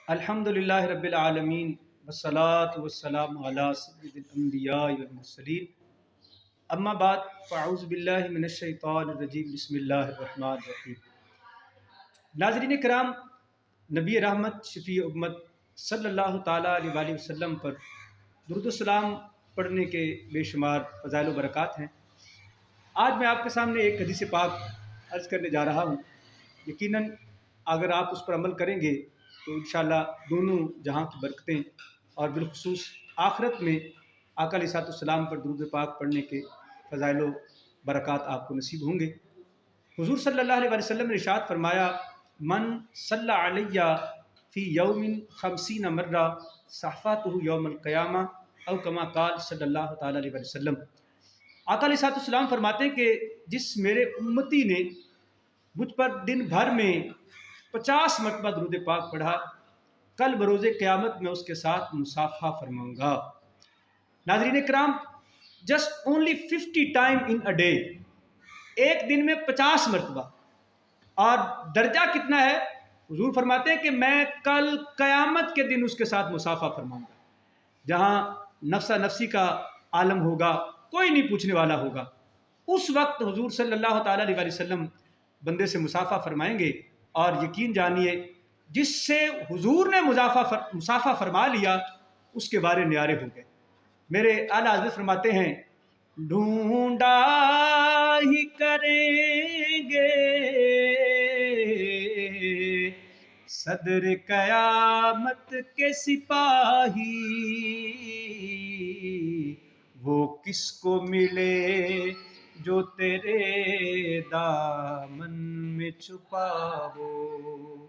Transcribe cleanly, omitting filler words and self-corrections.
الحمدللہ رب العالمین والصلاة والسلام علی سید الانبیاء والمرسلین اما بعد فاعوذ باللہ من الشیطان الرجیم بسم اللہ الرحمن الرحیم۔ ناظرین کرام، نبی رحمت شفیع امت صلی اللہ تعالیٰ علیہ وآلہ وسلم پر درود و سلام پڑھنے کے بے شمار فضائل و برکات ہیں۔ آج میں آپ کے سامنے ایک حدیث پاک عرض کرنے جا رہا ہوں۔ یقیناً اگر آپ اس پر عمل کریں گے تو انشاءاللہ دونوں جہاں کی برکتیں اور بالخصوص آخرت میں آقا علیہ السلام پر درود پاک پڑھنے کے فضائل و برکات آپ کو نصیب ہوں گے۔ حضور صلی اللہ علیہ وسلم نے ارشاد فرمایا، من صلی علیہ فی یوم 50 مرہ صحفاتہ یوم القیامہ او کما قال صلی اللہ تعالیٰ علیہ وسلم۔ آقا علیہ السلام فرماتے ہیں کہ جس میرے امتی نے مجھ پر دن بھر میں 50 مرتبہ درود پاک پڑھا، کل بروز قیامت میں اس کے ساتھ مصافحہ فرماؤں گا۔ ناظرین کرام، just only 50 time in a day, ایک دن میں 50 مرتبہ، اور درجہ کتنا ہے؟ حضور فرماتے ہیں کہ میں کل قیامت کے دن اس کے ساتھ مصافحہ فرماؤں گا، جہاں نفسا نفسی کا عالم ہوگا، کوئی نہیں پوچھنے والا ہوگا۔ اس وقت حضور صلی اللہ تعالیٰ علیہ وسلم بندے سے مصافحہ فرمائیں گے، اور یقین جانیے جس سے حضور نے مصافحہ فرما لیا اس کے بارے نیارے ہو گئے۔ میرے اعلیٰ حضرت فرماتے ہیں، ڈھونڈا ہی کریں گے صدر قیامت کے سپاہی، وہ کس کو ملے جو تیرے دامن میں چھپا ہو۔